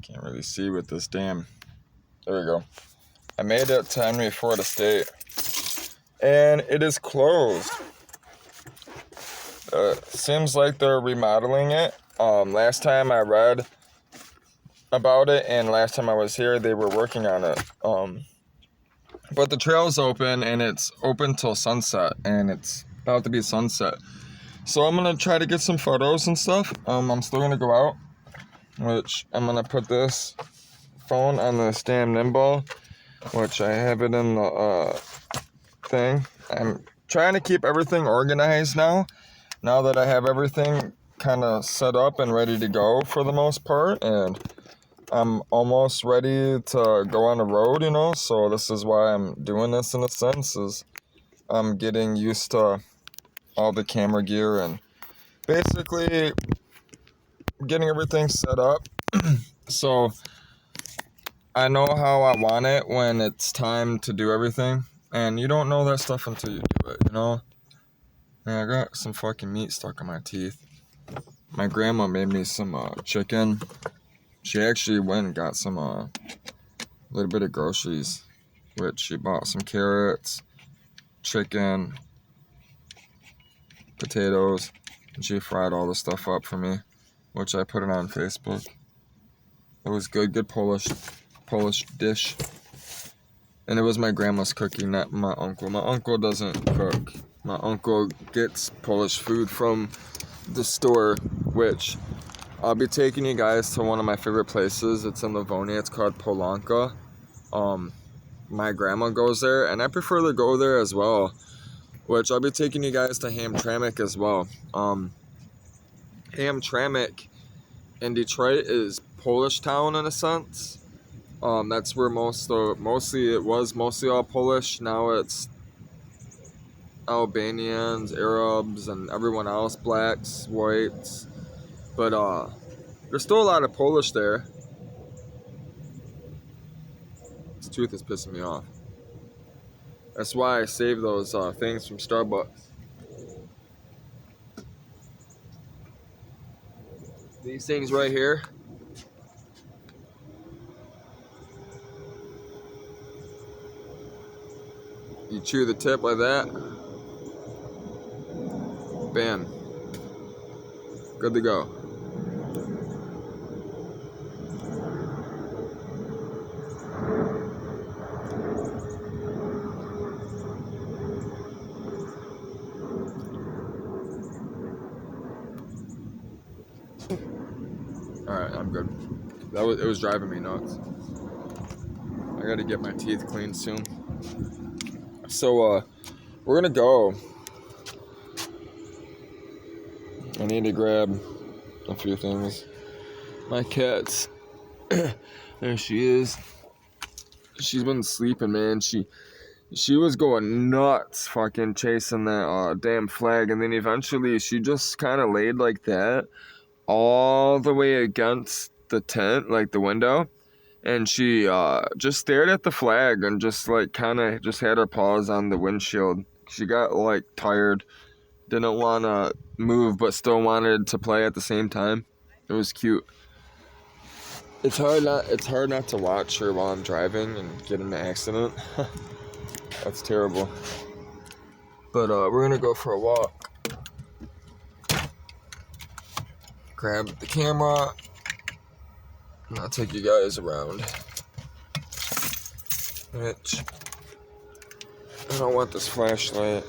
Can't really see with this damn. There we go. I made it to Henry Ford Estate, and it is closed. Seems like they're remodeling it. Last time I read about it, and last time I was here, they were working on it. But the trail's open, and it's open till sunset, and it's about to be sunset. So I'm gonna try to get some photos and stuff. I'm still gonna go out, which I'm gonna put this phone on the damn Nimble, which I have it in the thing. I'm trying to keep everything organized now that I have everything kind of set up and ready to go for the most part, and I'm almost ready to go on the road, so this is why I'm doing this in a sense, is I'm getting used to all the camera gear and basically getting everything set up so I know how I want it when it's time to do everything, and you don't know that stuff until you do it, Man, I got some fucking meat stuck in my teeth. My grandma made me some chicken. She actually went and got some little bit of groceries, which she bought some carrots, chicken, potatoes, and she fried all the stuff up for me, which I put it on Facebook. It was good Polish dish. And it was my grandma's cooking, not my uncle. My uncle doesn't cook. My uncle gets Polish food from the store, which I'll be taking you guys to one of my favorite places. It's in Livonia. It's called Polanka. My grandma goes there, and I prefer to go there as well, which I'll be taking you guys to Hamtramck as well. Hamtramck in Detroit is Polish town in a sense. That's where mostly it was mostly all Polish. Now it's Albanians, Arabs, and everyone else, blacks, whites. But there's still a lot of Polish there. This tooth is pissing me off. That's why I saved those things from Starbucks. These things right here. You chew the tip like that. Bam. Good to go. Alright, I'm good. It was driving me nuts. I gotta get my teeth cleaned soon. So, we're gonna go. I need to grab a few things. My cat's there she is. She's been sleeping, man. She was going nuts fucking chasing that damn flag, and then eventually she just kind of laid like that all the way against the tent, like the window, and she just stared at the flag and just like kind of just had her paws on the windshield. She got like tired, didn't want to move, but still wanted to play at the same time. It was cute. It's hard not to watch her while I'm driving and get in an accident. That's terrible. But we're gonna go for a walk. Grab the camera, and I'll take you guys around. Which I don't want this flashlight.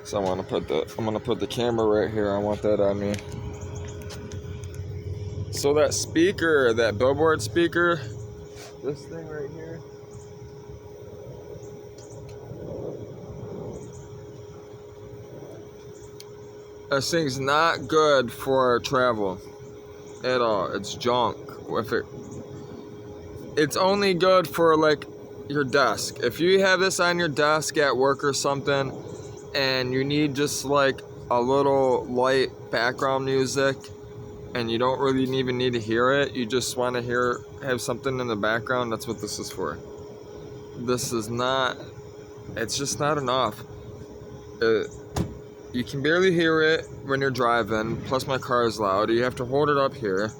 So I'm gonna put the camera right here. I want that on me. So that speaker, that billboard speaker, this thing right here. This thing's not good for travel at all. It's junk. It's only good for like your desk. If you have this on your desk at work or something, and you need just like a little light background music, and you don't really even need to hear it, you just want to have something in the background, that's what this is for. This is not, it's just not enough. you can barely hear it when you're driving, plus my car is loud. You have to hold it up here.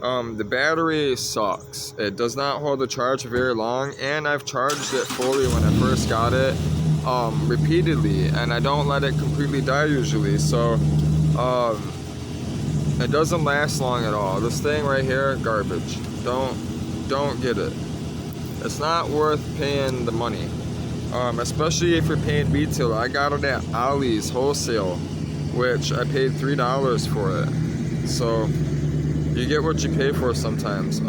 The battery sucks. It does not hold the charge for very long, and I've charged it fully when I first got it, repeatedly, and I don't let it completely die usually, so it doesn't last long at all. This thing right here, garbage. Don't get it. It's not worth paying the money, especially if you're paying retail. I got it at Ollie's wholesale, which I paid $3 for it. So you get what you pay for sometimes.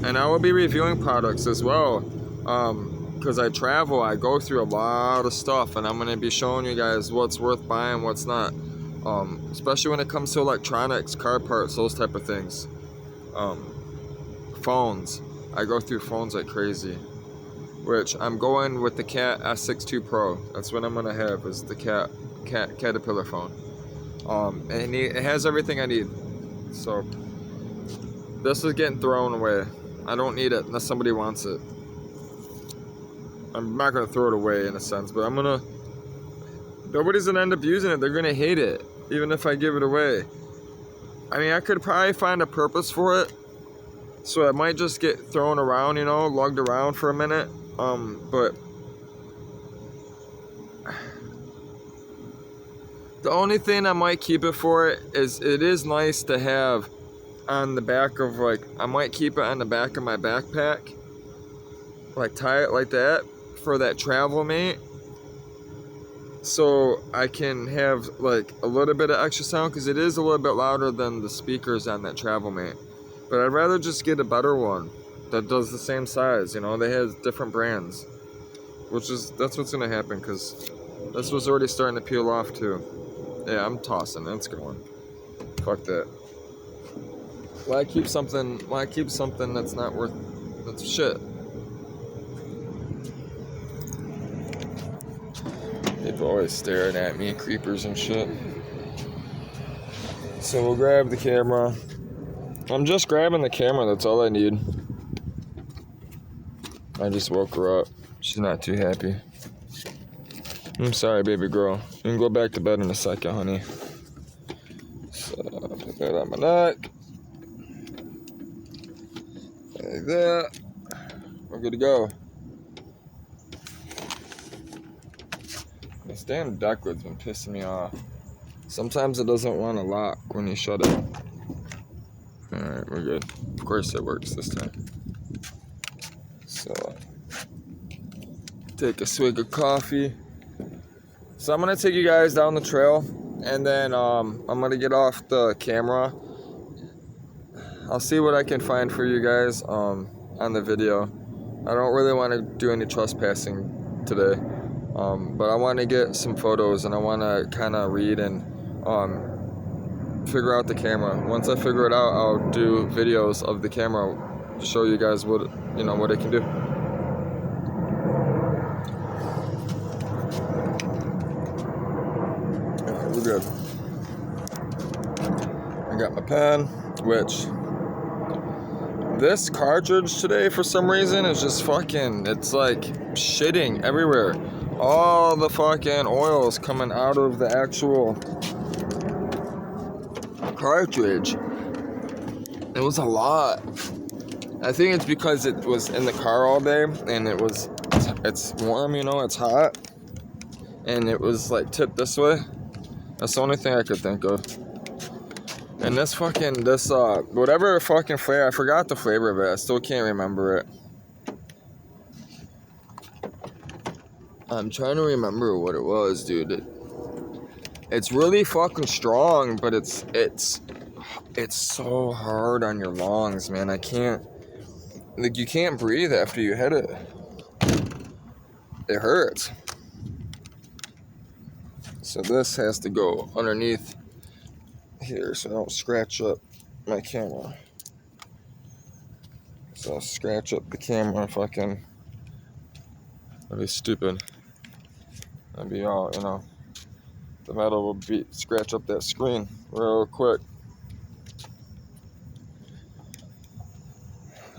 And I will be reviewing products as well, because I travel. I go through a lot of stuff, and I'm going to be showing you guys what's worth buying, what's not, especially when it comes to electronics, car parts, those type of things. Phones. I go through phones like crazy, which I'm going with the Cat S6 II Pro. That's what I'm going to have, is the Caterpillar phone. And it has everything I need. So this is getting thrown away. I don't need it unless somebody wants it. I'm not gonna throw it away in a sense, but nobody's gonna end up using it. They're gonna hate it, even if I give it away. I mean, I could probably find a purpose for it, so it might just get thrown around, lugged around for a minute. But the only thing I might keep it for is it is nice to have on the back of, I might keep it on the back of my backpack, tie it like that for that travel mate, so I can have a little bit of extra sound, because it is a little bit louder than the speakers on that travel mate. But I'd rather just get a better one that does the same size. They have different brands, that's what's gonna happen, because this was already starting to peel off too. Yeah, I'm tossing. It's going. Fuck that. Why keep something that's not worth, that's shit. People always staring at me, creepers and shit. So we'll grab the camera. I'm just grabbing the camera, that's all I need. I just woke her up. She's not too happy. I'm sorry, baby girl. You can go back to bed in a second, honey. So, put that on my neck. Like that. We're good to go. This damn deck lid's been pissing me off. Sometimes it doesn't want to lock when you shut it. Alright, we're good. Of course it works this time. So, take a swig of coffee. So I'm going to take you guys down the trail, and then I'm going to get off the camera. I'll see what I can find for you guys on the video. I don't really want to do any trespassing today, but I want to get some photos, and I want to kind of read and figure out the camera. Once I figure it out, I'll do videos of the camera to show you guys what it can do. We're good. I got my pen, which this cartridge today for some reason is just fucking, it's like shitting everywhere. All the fucking oil is coming out of the actual cartridge. It was a lot. I think it's because it was in the car all day, and it's warm, it's hot, and it was tipped this way. That's the only thing I could think of. And whatever fucking flavor, I forgot the flavor of it. I still can't remember it. I'm trying to remember what it was, dude. It's really fucking strong, but it's so hard on your lungs, man. I can't, you can't breathe after you hit it. It hurts. So this has to go underneath here so I don't scratch up my camera. So I'll scratch up the camera, fucking, that'd be stupid. That'd be all, the metal will scratch up that screen real quick.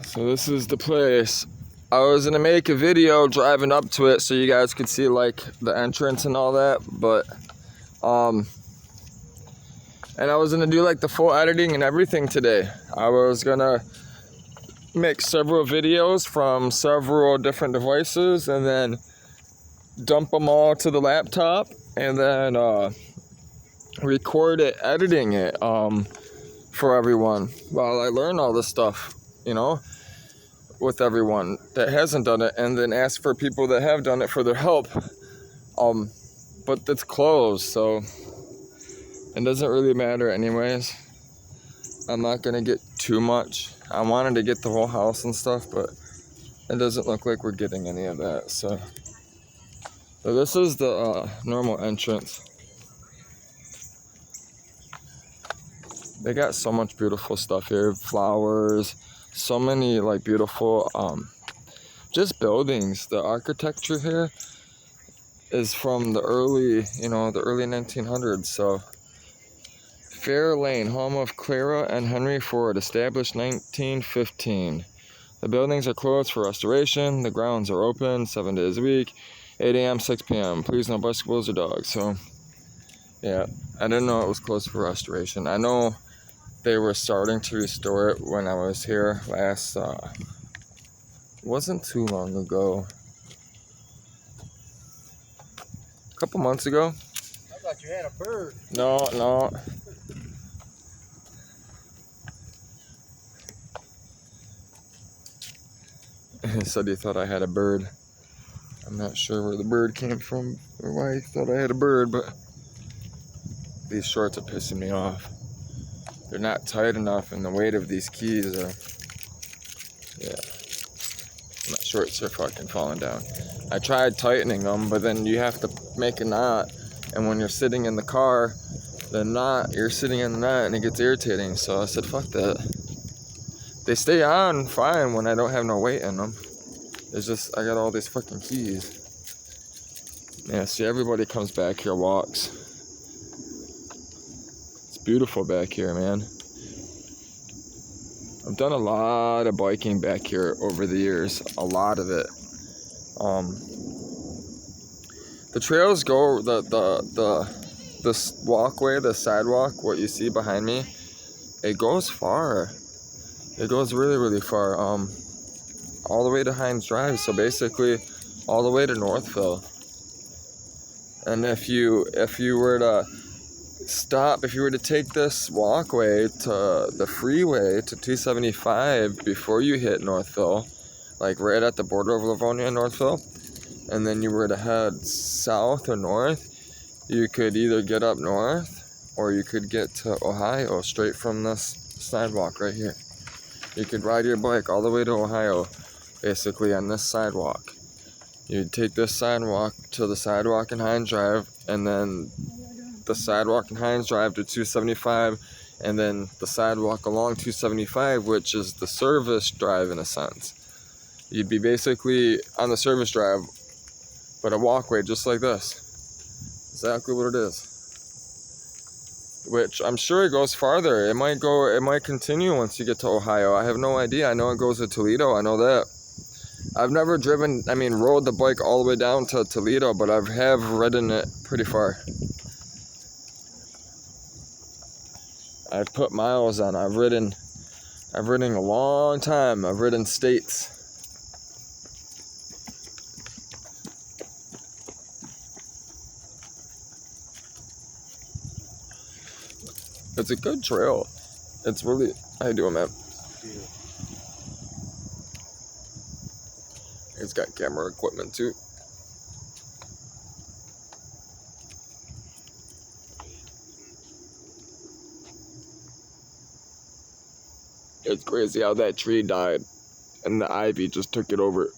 So this is the place. I was gonna make a video driving up to it so you guys could see like the entrance and all that, but and I was gonna do like the full editing and everything today. I was gonna make several videos from several different devices and then dump them all to the laptop and then record it, editing it for everyone while I learn all this stuff, you know, with everyone that hasn't done it, and then ask for people that have done it for their help. But it's closed, so it doesn't really matter anyways. I'm not gonna get too much. I wanted to get the whole house and stuff, but it doesn't look like we're getting any of that. So this is the normal entrance. They got so much beautiful stuff here, flowers, so many like beautiful just buildings. The architecture here is from the early 1900s. So Fair Lane, home of Clara and Henry Ford, established 1915. The buildings are closed for restoration. The grounds are open 7 days a week, 8 a.m., 6 p.m. Please no bicycles or dogs. So yeah, I didn't know it was closed for restoration. I know they were starting to restore it when I was here last, wasn't too long ago. A couple months ago. I thought you had a bird. No. He said he thought I had a bird. I'm not sure where the bird came from or why he thought I had a bird, but these shorts are pissing me off. They're not tight enough, and the weight of these keys are, yeah. My shorts are fucking falling down. I tried tightening them, but then you have to make a knot, and when you're sitting in the car, you're sitting in the knot, and it gets irritating, so I said, fuck that. They stay on fine when I don't have no weight in them. It's just, I got all these fucking keys. Yeah, see, everybody comes back here, walks. It's beautiful back here, man. I've done a lot of biking back here over the years, a lot of it. The trails go, this walkway, the sidewalk, what you see behind me, it goes far. It goes really, really far. All the way to Hines Drive, so basically all the way to Northville. And if you were to stop, if you were to take this walkway to the freeway to 275 before you hit Northville, like right at the border of Livonia and Northville, and then you were to head south or north, you could either get up north or you could get to Ohio straight from this sidewalk right here. You could ride your bike all the way to Ohio, basically on this sidewalk. You'd take this sidewalk to the sidewalk in Hines Drive, and then the sidewalk in Hines Drive to 275, and then the sidewalk along 275, which is the service drive in a sense. You'd be basically on the service drive, but a walkway just like this. Exactly what it is. Which I'm sure it goes farther. It might continue once you get to Ohio. I have no idea. I know it goes to Toledo. I know that. I've never rode the bike all the way down to Toledo, but I have ridden it pretty far. I've put miles on. I've ridden a long time. I've ridden states. It's a good trail. It's really, how you doing, man? It's got camera equipment too. It's crazy how that tree died and the ivy just took it over.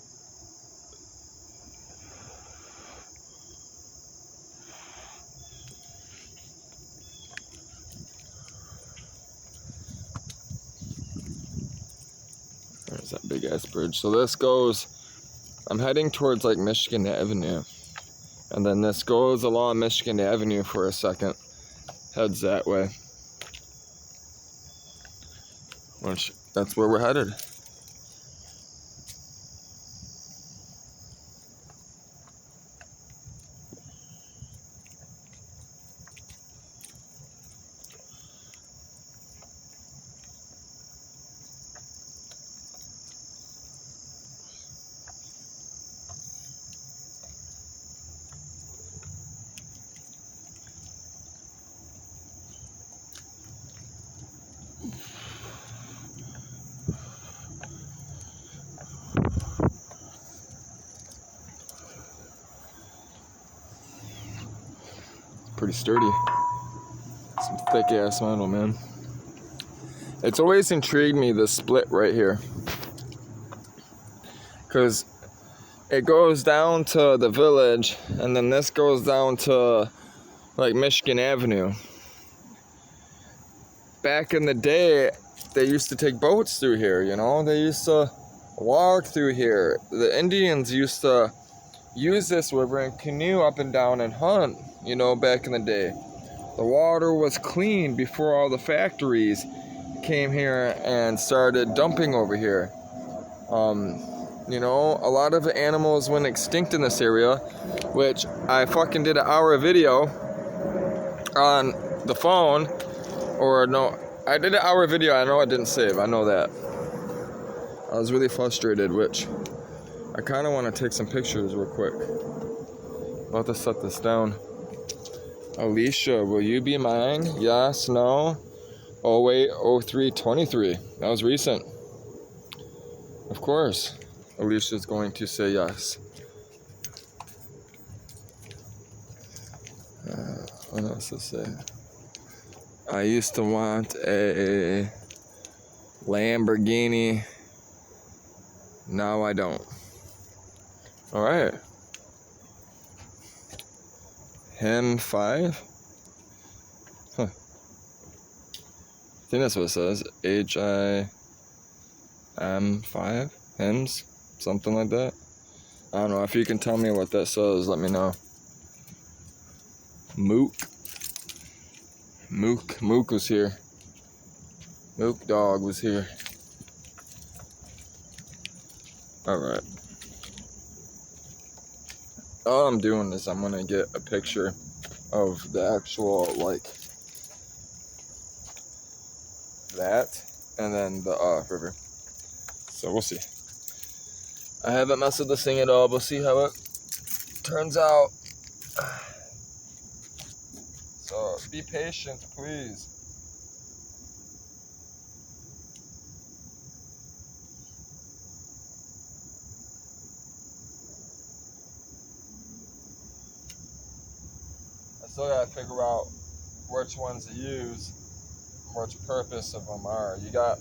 There's that big ass bridge. So this goes, I'm heading towards like Michigan Avenue. And then this goes along Michigan Avenue for a second. Heads that way. Which, that's where we're headed. pretty sturdy. Some thick ass metal, man. It's always intrigued me, the split right here. Because it goes down to the village, and then this goes down to like Michigan Avenue. Back in the day, they used to take boats through here, you know? They used to walk through here. The Indians used to use this river and canoe up and down and hunt, you know, back in the day. The water was clean before all the factories came here and started dumping over here. You know, a lot of animals went extinct in this area, which I fucking did an hour video on the phone, or no, I did an hour video, I know I didn't save, I know that. I was really frustrated, which I kind of want to take some pictures real quick. About to set this down. Alicia, will you be mine? Yes, no. 08, 03, 23. That was recent. Of course, Alicia's going to say yes. What else to say? I used to want a Lamborghini. Now I don't. Alright. Hem 5? Huh. I think that's what it says. HIM5? Hems? Something like that. I don't know. If you can tell me what that says, let me know. Mook was here. Mook dog was here. Alright. All I'm doing is I'm gonna get a picture of the actual, like, that, and then the river. So we'll see. I haven't messed with this thing at all. We'll see how it turns out. So be patient, please. I still gotta figure out which ones to use, which purpose of them are. You got,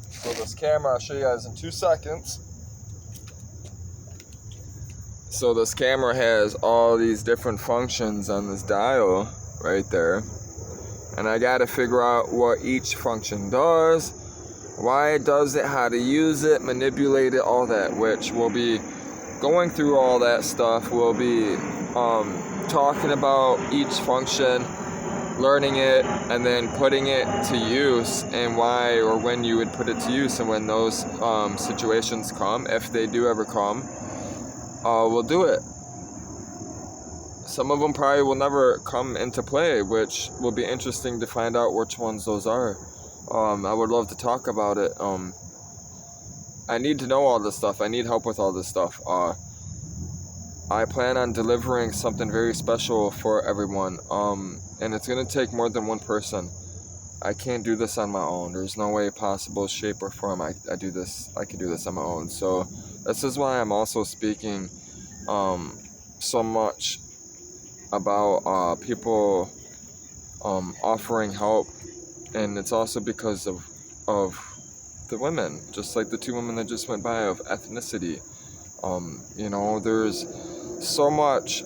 so this camera, I'll show you guys in 2 seconds. So this camera has all these different functions on this dial right there. And I gotta figure out what each function does, why it does it, how to use it, manipulate it, all that, which we'll be going through all that stuff. We'll be talking about each function, learning it, and then putting it to use, and why or when you would put it to use, and when those situations come, if they do ever come, we'll do it. Some of them probably will never come into play, which will be interesting to find out which ones those are. I would love to talk about it. I need to know all this stuff. I need help with all this stuff. I plan on delivering something very special for everyone, and it's going to take more than one person. I can't do this on my own. There's no way possible, shape, or form I can do this on my own. So this is why I'm also speaking so much about people offering help, and it's also because of the women, just like the 2 women that just went by, of ethnicity. You know, there's so much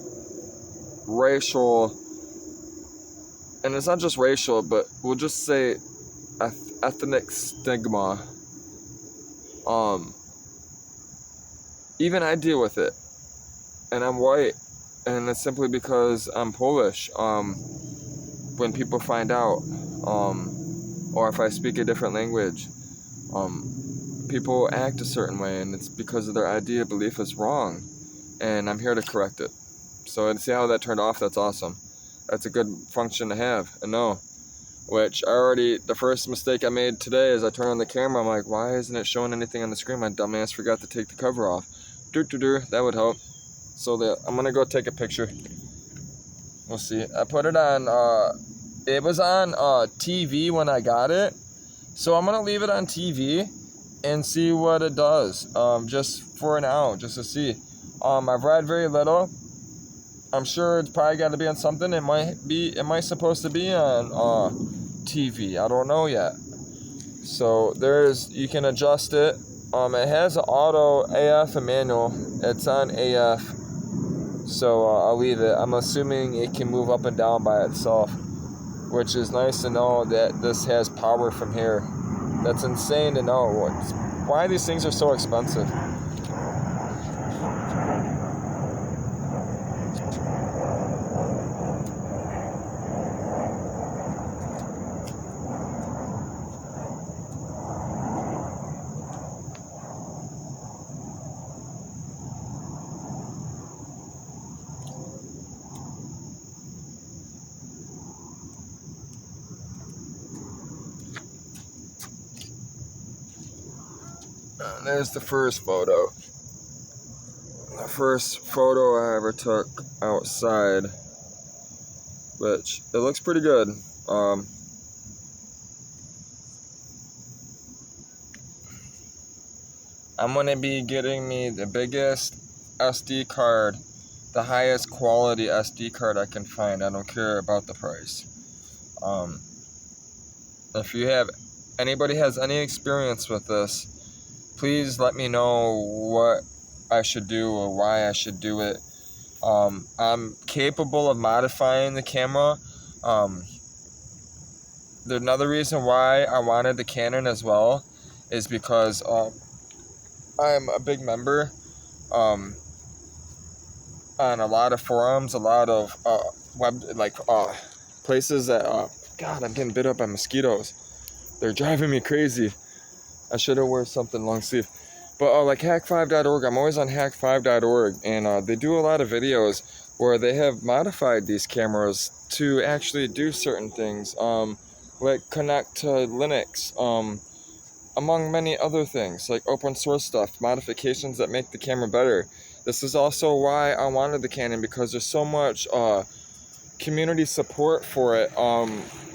racial, and it's not just racial, but we'll just say ethnic stigma. Even I deal with it, and I'm white, and it's simply because I'm Polish. When people find out, or if I speak a different language, people act a certain way, and it's because of their idea, belief is wrong, and I'm here to correct it. So to see how that turned off, that's awesome. That's a good function to have and know. Which the first mistake I made today is I turned on the camera, I'm like, why isn't it showing anything on the screen? My dumbass forgot to take the cover off. That would help. So I'm gonna go take a picture. We'll see. I put it on, it was on TV when I got it. So I'm gonna leave it on TV and see what it does, just for now, just to see. I've read very little I'm sure it's probably got to be on something. It might supposed to be on TV. I don't know yet. So you can adjust it. It has an auto AF and manual. It's on AF. So I'll leave it. I'm assuming it can move up and down by itself, which is nice to know that this has power from here. That's insane to know. Why these things are so expensive. There's the first photo. The first photo I ever took outside, which it looks pretty good. I'm gonna be getting me the biggest SD card, the highest quality SD card I can find. I don't care about the price. If anybody has any experience with this, please let me know what I should do or why I should do it. I'm capable of modifying the camera. Another reason why I wanted the Canon as well is because I'm a big member on a lot of forums, a lot of places that God, I'm getting bit up by mosquitoes. They're driving me crazy. I should have worn something long sleeve. But like hack5.org, I'm always on hack5.org, and they do a lot of videos where they have modified these cameras to actually do certain things, like connect to Linux, among many other things, like open source stuff, modifications that make the camera better. This is also why I wanted the Canon, because there's so much community support for it,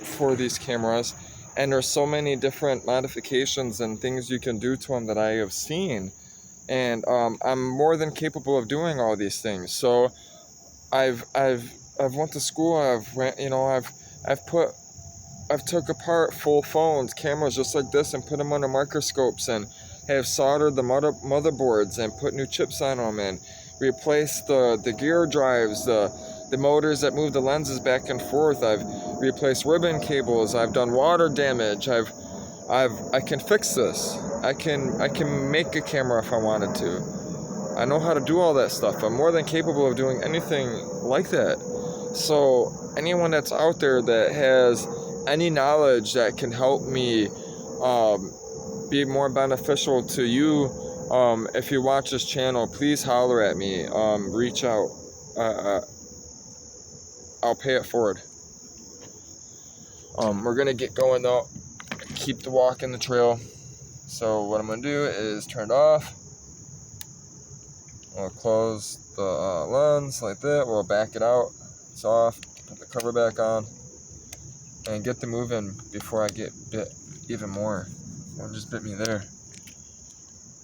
for these cameras. And there's so many different modifications and things you can do to them that I have seen, and I'm more than capable of doing all these things. So I've went to school. I've took apart full phones, cameras just like this, and put them under microscopes, and have soldered the motherboards and put new chips on them, and replaced the gear drives, the motors that move the lenses back and forth. I've replaced ribbon cables. I've done water damage. I can fix this. I can make a camera if I wanted to. I know how to do all that stuff. I'm more than capable of doing anything like that. So anyone that's out there that has any knowledge that can help me be more beneficial to you, if you watch this channel, please holler at me. Reach out. I'll pay it forward. We're gonna get going though. Keep the walk in the trail. So what I'm gonna do is turn it off. We'll close the lens like that. We'll back it out. It's off. Put the cover back on, and get the moving before I get bit even more. One just bit me there.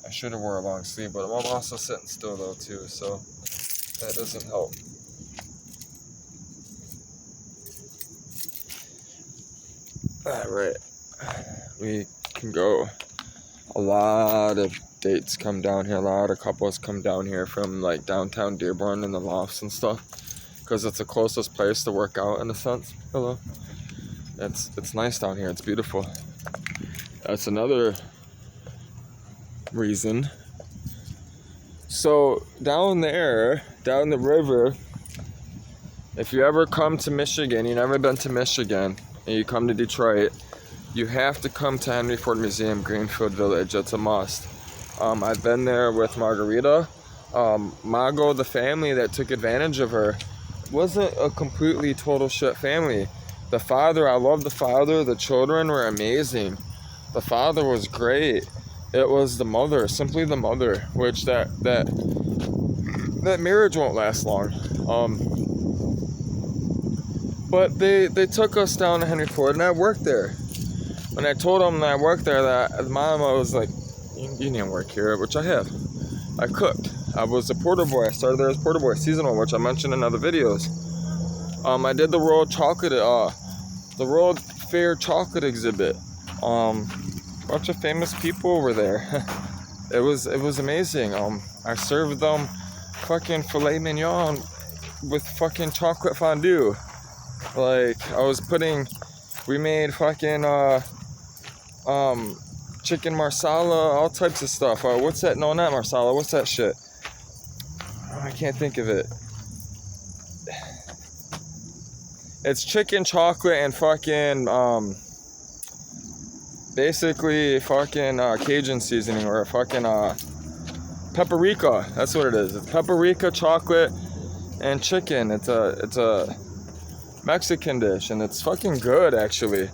I should have wore a long sleeve, but I'm also sitting still though too, so that doesn't help. Alright, we can go. A lot of dates come down here, a lot of couples come down here from like downtown Dearborn and the lofts and stuff, because it's the closest place to work out in a sense. Hello. It's nice down here, it's beautiful. That's another reason. So down there, down the river, if you ever come to Michigan, you've never been to Michigan, and you come to Detroit, you have to come to Henry Ford Museum, Greenfield Village. It's a must. I've been there with Margarita. Mago, the family that took advantage of her, wasn't a completely total shit family. The father, I love the father. The children were amazing. The father was great. It was the mother, simply the mother, which that marriage won't last long. But they took us down to Henry Ford, and I worked there. When I told them that I worked there, that the mama was like, you didn't work here, which I have. I cooked. I was a porter boy. I started there as porter boy, seasonal, which I mentioned in other videos. I did the World Fair chocolate exhibit. Bunch of famous people were there. It was amazing. I served them fucking filet mignon with fucking chocolate fondue. Like, we made fucking chicken marsala, all types of stuff. What's that? No, not marsala. What's that shit? I can't think of it. It's chicken, chocolate, and fucking basically fucking Cajun seasoning, or fucking paprika. That's what it is. It's paprika, chocolate, and chicken. It's a Mexican dish, and it's fucking good, actually.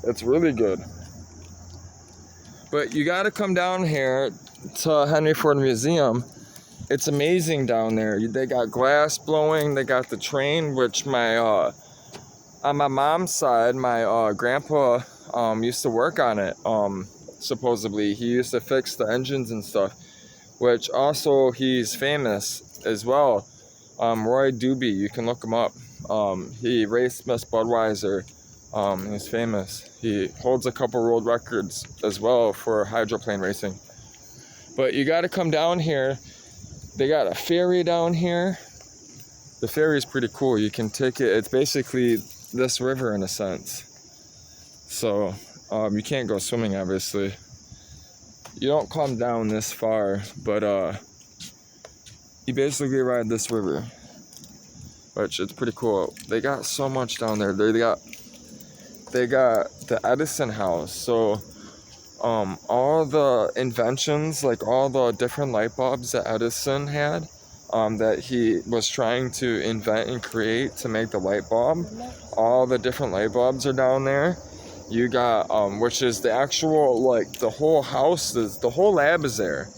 It's really good. But you gotta come down here to Henry Ford Museum. It's amazing down there. They got glass blowing. They got the train, which on my mom's side, my grandpa used to work on it. Supposedly, he used to fix the engines and stuff. Which also, he's famous as well. Roy Doobie, you can look him up. He raced Miss Budweiser. He's famous. He holds a couple world records as well for hydroplane racing. But you got to come down here. They got a ferry down here. The ferry is pretty cool. You can take it. It's basically this river in a sense. So you can't go swimming, obviously. You don't come down this far, but you basically ride this river, which is pretty cool. They got so much down there. They got the Edison house. So all the inventions, like all the different light bulbs that Edison had, that he was trying to invent and create to make the light bulb, all the different light bulbs are down there. You got which is the actual, like, the whole house the whole lab is there.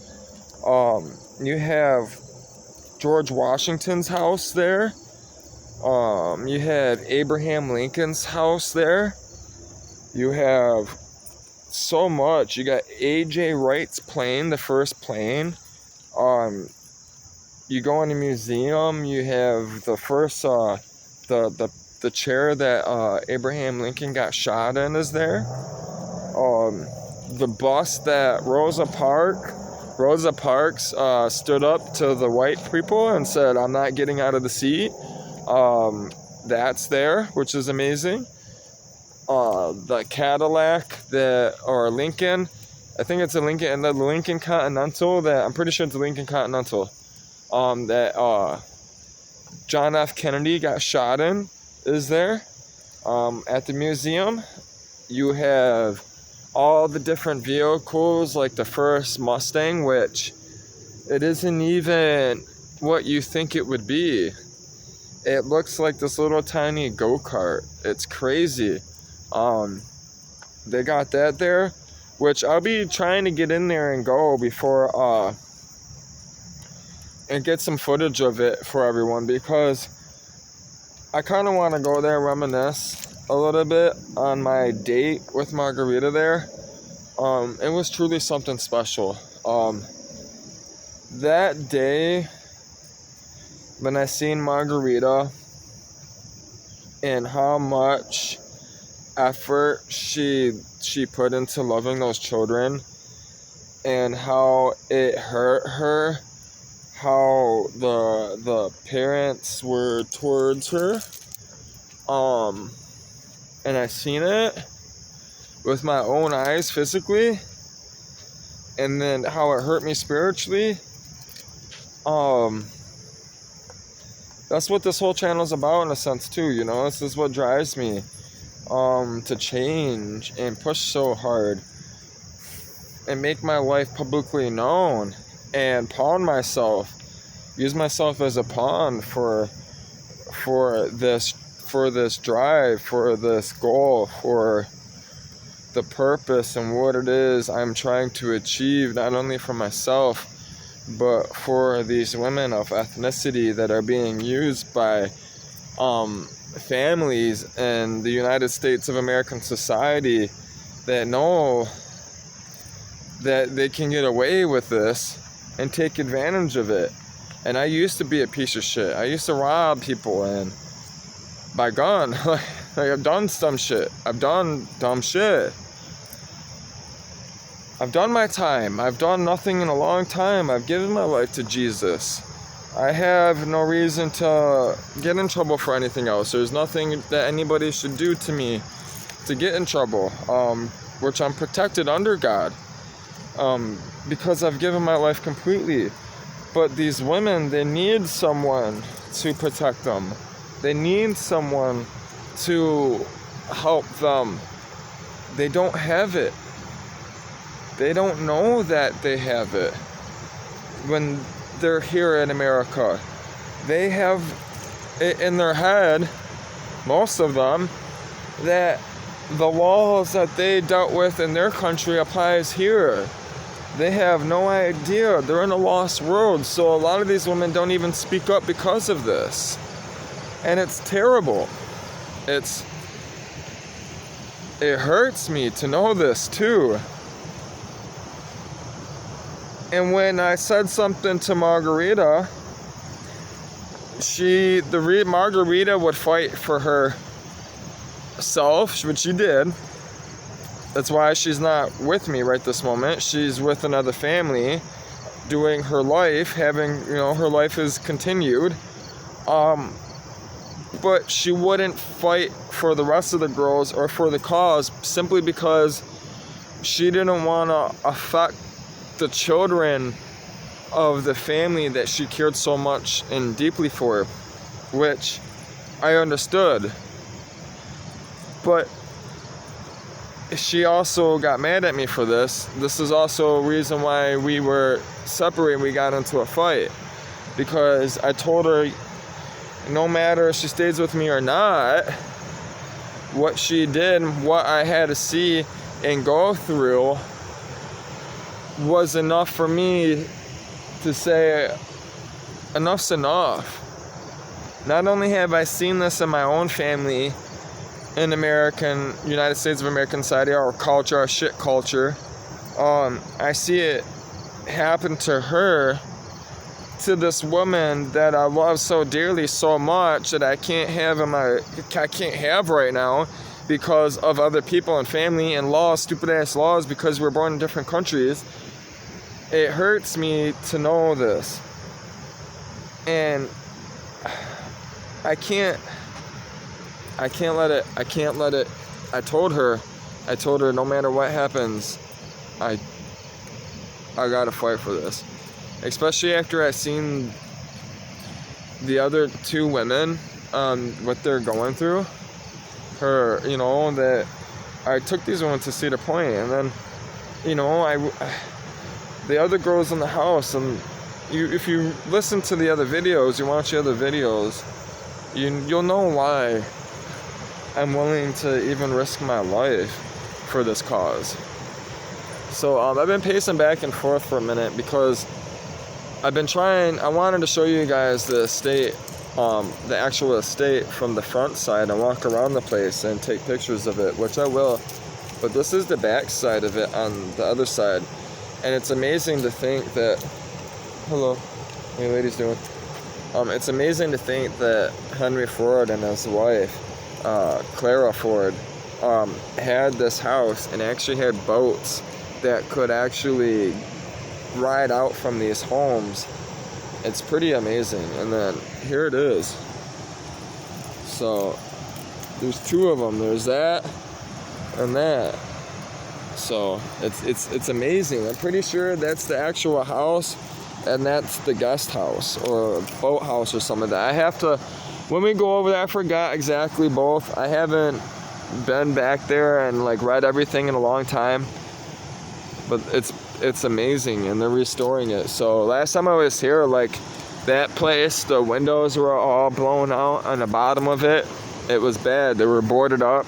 You have George Washington's house there. You have Abraham Lincoln's house there. You have so much. You got A.J. Wright's plane, the first plane. You go in a museum, you have the first, the chair that Abraham Lincoln got shot in is there. The bus that Rosa Parks stood up to the white people and said, "I'm not getting out of the seat." That's there, which is amazing. The Cadillac or Lincoln, I think it's a Lincoln, and the Lincoln Continental, I'm pretty sure it's a Lincoln Continental, that John F. Kennedy got shot in, is there. At the museum, you have all the different vehicles, like the first Mustang, which it isn't even what you think it would be. It looks like this little tiny go-kart. It's crazy. They got that there, which I'll be trying to get in there and go before and get some footage of it for everyone, because I kind of want to go there and reminisce a little bit on my date with Margarita there. It was truly something special. That day when I seen Margarita and how much effort she put into loving those children, and how it hurt her, how the parents were towards her, and I seen it with my own eyes physically, and then how it hurt me spiritually. That's what this whole channel is about, in a sense, too. You know, this is what drives me to change and push so hard and make my life publicly known and pawn myself, use myself as a pawn for this drive, for this goal, for the purpose and what it is I'm trying to achieve, not only for myself, but for these women of ethnicity that are being used by families in the United States of American society that know that they can get away with this and take advantage of it. And I used to be a piece of shit. I used to rob people and by gun. Like I've done some shit. I've done dumb shit. I've done my time. I've done nothing in a long time. I've given my life to Jesus. I have no reason to get in trouble for anything else. There's nothing that anybody should do to me to get in trouble, which I'm protected under God, because I've given my life completely. But these women, they need someone to protect them. They need someone to help them. They don't have it. They don't know that they have it when they're here in America. They have it in their head, most of them, that the laws that they dealt with in their country applies here. They have no idea. They're in a lost world. So a lot of these women don't even speak up because of this. And it's terrible. It hurts me to know this too. And when I said something to Margarita, Margarita would fight for herself, which she did. That's why she's not with me right this moment. She's with another family, doing her life, her life is continued. But she wouldn't fight for the rest of the girls or for the cause simply because she didn't want to affect the children of the family that she cared so much and deeply for, which I understood. But she also got mad at me for this. This is also a reason why we were separated. We got into a fight because I told her no matter if she stays with me or not, what she did, what I had to see and go through was enough for me to say enough's enough. Not only have I seen this in my own family in United States of American society, our culture, our shit culture, I see it happen to her, to this woman that I love so dearly, so much that I can't have right now because of other people and family and laws, stupid ass laws, because we're born in different countries. It hurts me to know this. And I can't let it. I told her no matter what happens, I gotta fight for this. Especially after I seen the other two women, what they're going through. That I took these women to Cedar Point, and then, the other girls in the house, and if you listen to the other videos, you watch the other videos, you'll know why I'm willing to even risk my life for this cause. So I've been pacing back and forth for a minute because I wanted to show you guys the estate, the actual estate from the front side and walk around the place and take pictures of it, which I will. But this is the back side of it on the other side. And it's amazing to think that, hello, how you ladies doing? It's amazing to think that Henry Ford and his wife, Clara Ford, had this house and actually had boats that could actually ride out from these homes. It's pretty amazing. And then here it is. So there's two of them. There's that and that. So it's amazing. I'm pretty sure that's the actual house and that's the guest house or boat house or something like that. I have to, when we go over there, I forgot exactly both. I haven't been back there and read everything in a long time. But it's amazing, and they're restoring it. So last time I was here, that place, the windows were all blown out on the bottom of it. It was bad. They were boarded up.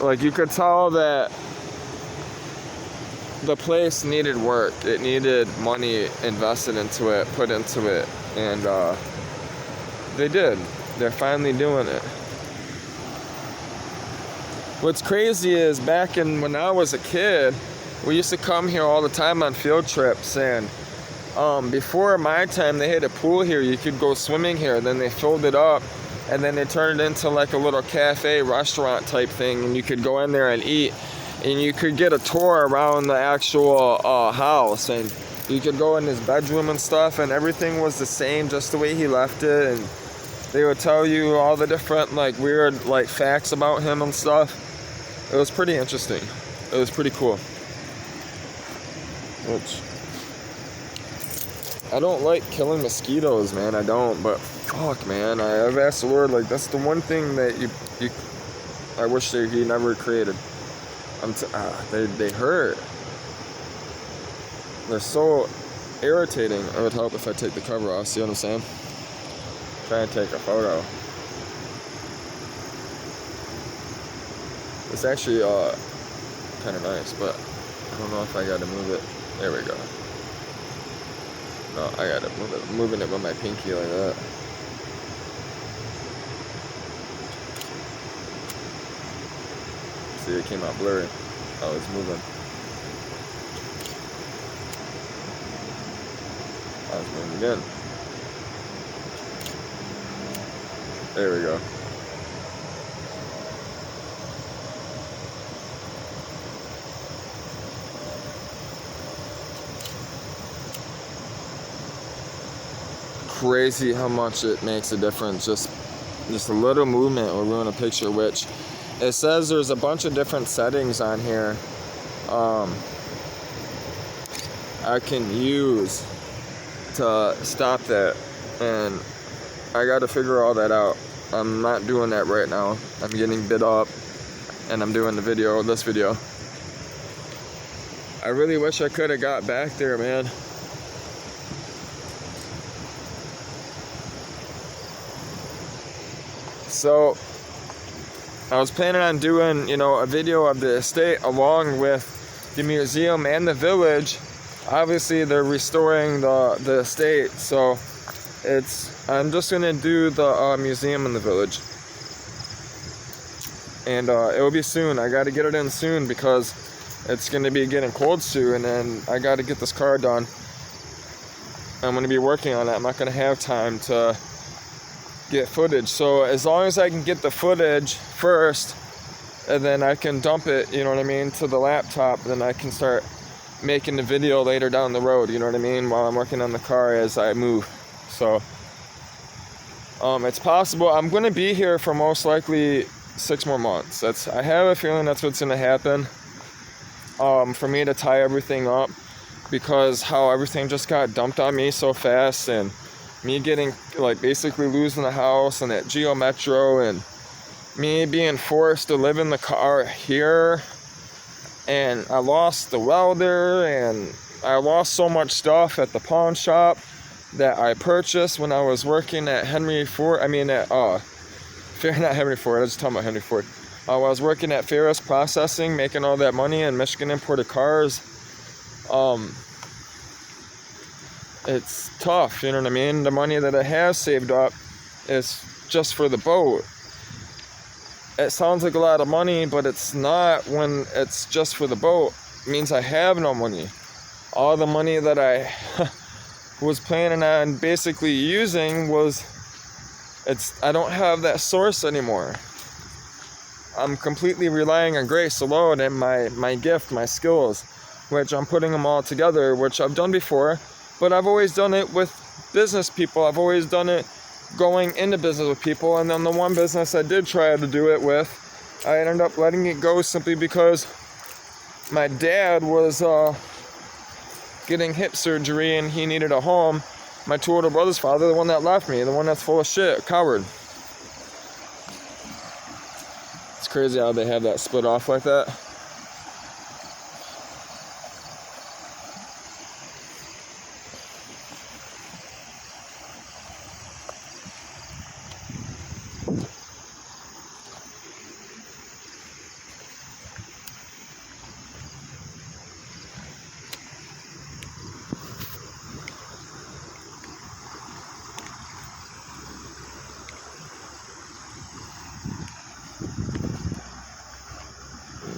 You could tell that the place needed work. It needed money invested into it, put into it, and they did. They're finally doing it. What's crazy is when I was a kid, we used to come here all the time on field trips, and Before my time, they had a pool here. You could go swimming here. Then they filled it up, and then they turned it into like a little cafe restaurant type thing, and you could go in there and eat, and you could get a tour around the actual house, and you could go in his bedroom and stuff, and everything was the same, just the way he left it, and they would tell you all the different like weird like facts about him and stuff. It was pretty interesting. It was pretty cool. Which I don't like killing mosquitoes, man. I don't, but fuck, man. I've asked the Lord, like, that's the one thing that I wish that He never created. They hurt. They're so irritating. It would help if I take the cover off. See what I'm saying? Try and take a photo. It's actually kind of nice, but I don't know if I gotta move it. There we go. No, I gotta move it. I'm moving it with my pinky like that. See, it came out blurry. Oh, it's moving. I was moving again. There we go. Crazy how much it makes a difference. Just a little movement will ruin a picture, which it says there's a bunch of different settings on here I can use to stop that, and I got to figure all that out. I'm not doing that right now. I'm getting bit up and I'm doing this video. I really wish I could have got back there, man. So I was planning on doing, a video of the estate along with the museum and the village. Obviously, they're restoring the estate, so I'm just gonna do the museum and the village, and it will be soon. I got to get it in soon because it's gonna be getting cold soon, and I got to get this car done. I'm gonna be working on it. I'm not gonna have time to get footage, so as long as I can get the footage first, and then I can dump it, to the laptop, then I can start making the video later down the road, while I'm working on the car as I move. So it's possible I'm going to be here for most likely 6 more months. I have a feeling that's what's going to happen, for me to tie everything up, because how everything just got dumped on me so fast, and me getting, basically losing the house and at Geo Metro, and me being forced to live in the car here, and I lost the welder, and I lost so much stuff at the pawn shop that I purchased when I was working at Henry Ford. Not Henry Ford, I was talking about Henry Ford. I was working at Ferris Processing, making all that money in Michigan imported cars. It's tough, The money that I have saved up is just for the boat. It sounds like a lot of money, but it's not when it's just for the boat. It means I have no money. All the money that I was planning on basically using I don't have that source anymore. I'm completely relying on grace alone and my gift, my skills, which I'm putting them all together, which I've done before. But I've always done it with business people. I've always done it going into business with people. And then the one business I did try to do it with, I ended up letting it go simply because my dad was getting hip surgery and he needed a home. My two older brother's father, the one that left me, the one that's full of shit, a coward. It's crazy how they have that split off like that.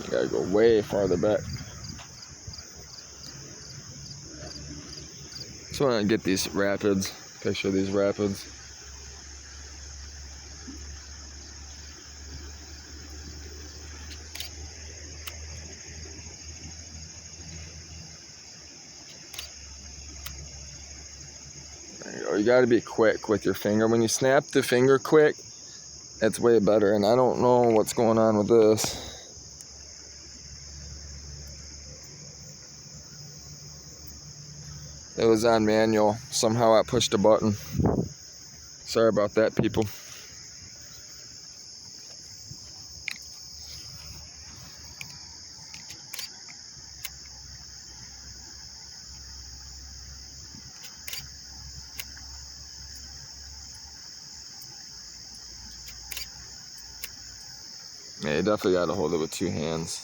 Gotta go way farther back. Just want to get these rapids. Picture these rapids. There you go. You got to be quick with your finger. When you snap the finger quick, it's way better. And I don't know what's going on with this. It was on manual. Somehow I pushed a button. Sorry about that, people. Yeah, you definitely got to hold it with 2 hands.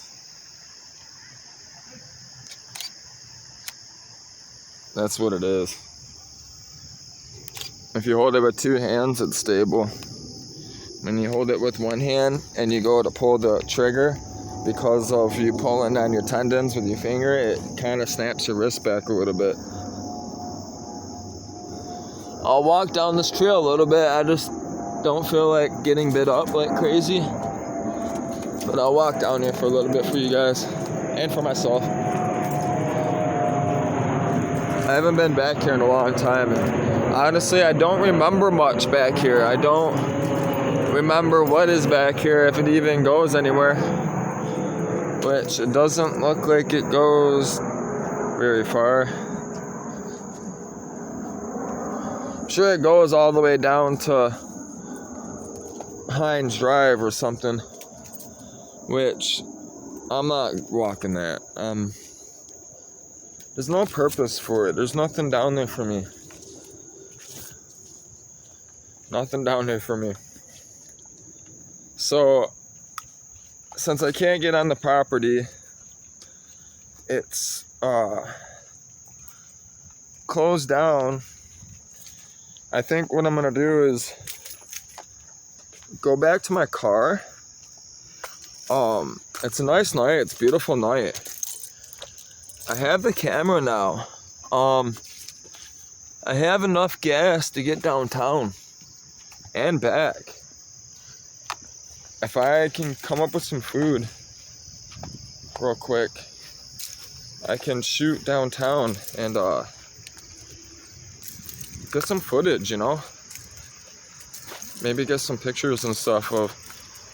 That's what it is. If you hold it with 2 hands, it's stable. When you hold it with 1 hand and you go to pull the trigger, because of you pulling on your tendons with your finger, it kind of snaps your wrist back a little bit. I'll walk down this trail a little bit. I just don't feel like getting bit up like crazy. But I'll walk down here for a little bit for you guys and for myself. I haven't been back here in a long time. And honestly, I don't remember much back here. I don't remember what is back here, if it even goes anywhere. Which it doesn't look like it goes very far. I'm sure it goes all the way down to Hines Drive or something. Which I'm not walking that. There's no purpose for it. There's nothing down there for me. Nothing down there for me. So, since I can't get on the property, it's closed down. I think what I'm gonna do is go back to my car. It's a nice night. It's a beautiful night. I have the camera now. I have enough gas to get downtown and back. If I can come up with some food real quick, I can shoot downtown and get some footage, you know? Maybe get some pictures and stuff of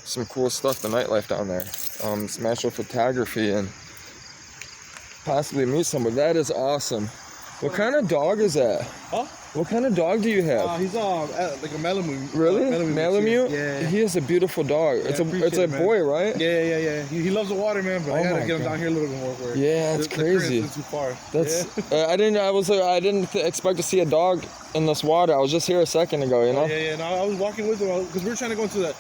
some cool stuff, the nightlife down there. Some actual photography and possibly meet somebody. That is awesome. What kind of dog is that? Huh? What kind of dog do you have? He's like a Malamute. Really? Malamute? Yeah. He is a beautiful dog. Yeah, it's a boy, right? Yeah. He loves the water, man. But I gotta get him down here a little bit more. For yeah, it's crazy. The too far. That's. I didn't expect to see a dog in this water. I was just here a second ago, you know. Yeah. No, I was walking with him because we were trying to go into the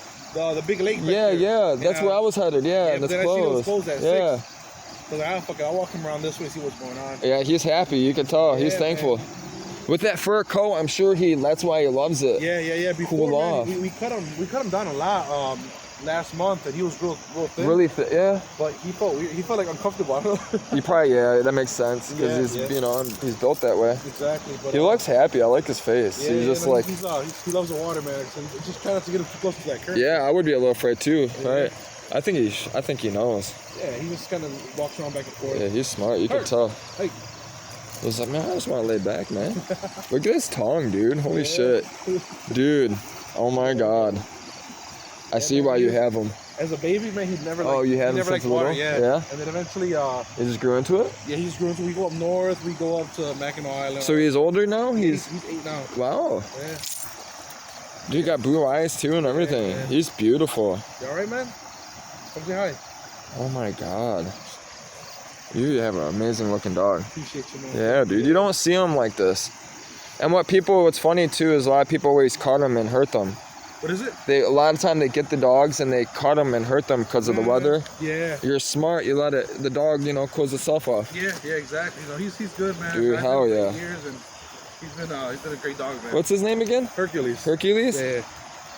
big lake. Yeah. That's where I was headed. Yeah, and it's closed. Closed at 6. So I'll walk him around this way and see what's going on. Yeah, he's happy. You can tell. He's thankful. Man. With that fur coat, I'm sure that's why he loves it. Yeah. Before, cool man, we cut him down a lot last month, and he was real thin. Really thin, yeah. But he felt like uncomfortable. You probably, that makes sense because he's built that way. Exactly. But he looks happy. I like his face. Yeah, he's just like he loves the water, man. So just try not to get him too close to that current. Yeah, I would be a little afraid too. Yeah. Right? I think he knows. Yeah, he just kind of walks around back and forth. Yeah, he's smart. You can tell. Hey. I was like, man, I just want to lay back, man. Look at his tongue, dude. Holy shit. Dude. Oh my God. I see why you have him. As a baby, man, he'd never you had him since little? Yeah. And then eventually, he just grew into it? Yeah, he just grew into it. We go up north, we go up to Mackinac Island. So he's older now? He's 8 now. Wow. Yeah. Dude got blue eyes too and everything. Yeah. He's beautiful. You alright, man? Come say hi. Oh my God. You have an amazing looking dog. Appreciate you, man. Yeah, dude. You don't see them like this. And what's funny too is a lot of people always cut them and hurt them. What is it? A lot of time they get the dogs and they cut them and hurt them because of the weather. Yeah. You're smart. You let the dog, close itself off. Yeah, exactly. He's good, man. Dude, hell yeah. Years and he's been a great dog, man. What's his name again? Hercules. Hercules? Yeah.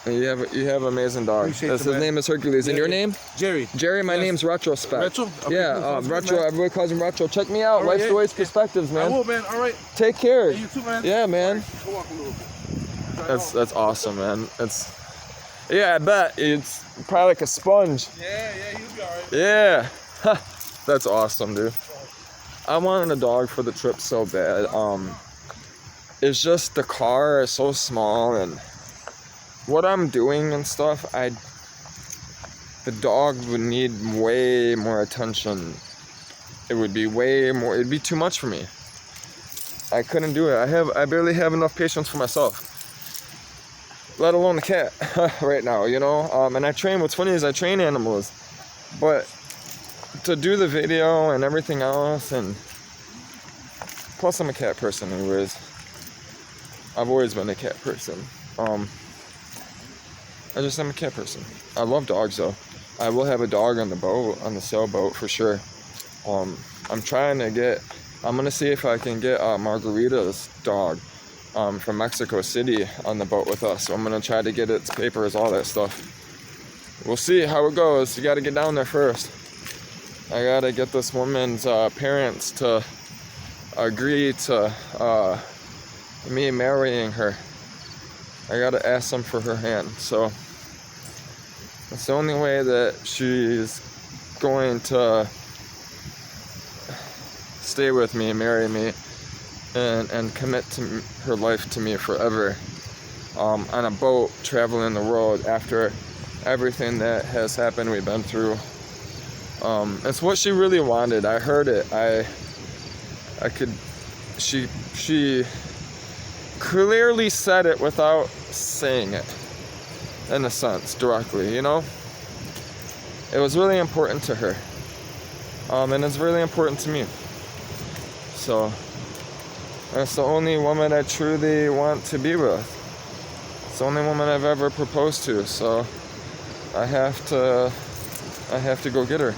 You have an amazing dog. Appreciate His you, man. name is Hercules. And Yeah, your yeah. name? Jerry. Jerry, my Yes. name's Retrospect. Retro? Okay, Yeah, cool. Sounds good, Retro. man. Everybody calls him Retro. Check me out. All right, Life's yeah, the Ways yeah. Perspectives, I man. will, man. All right. Take care. Hey, you too, man. Yeah, man. Go walk a little bit. That's awesome, man. Yeah, I bet it's probably like a sponge. Yeah, you'll be all right. Yeah. That's awesome, dude. I wanted a dog for the trip so bad. It's just the car is so small and what I'm doing and stuff, the dog would need way more attention. It would be it'd be too much for me. I couldn't do it. I barely have enough patience for myself. Let alone the cat right now, you know? And I train, what's funny is I train animals. But to do the video and everything else, and plus I'm a cat person anyways. I've always been a cat person. I'm a cat person. I love dogs though. I will have a dog on the boat, on the sailboat for sure. I'm gonna see if I can get Margarita's dog from Mexico City on the boat with us. So I'm gonna try to get its papers, all that stuff. We'll see how it goes. You gotta get down there first. I gotta get this woman's parents to agree to me marrying her. I gotta ask them for her hand. So that's the only way that she's going to stay with me, marry me, and commit to her life to me forever. On a boat, traveling the road after everything that has happened, we've been through. It's what she really wanted. I heard it. She clearly said it without saying it, in a sense, directly, you know? It was really important to her. And it's really important to me. So, that's the only woman I truly want to be with. It's the only woman I've ever proposed to, so I have to go get her.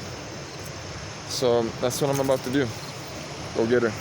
So that's what I'm about to do. Go get her.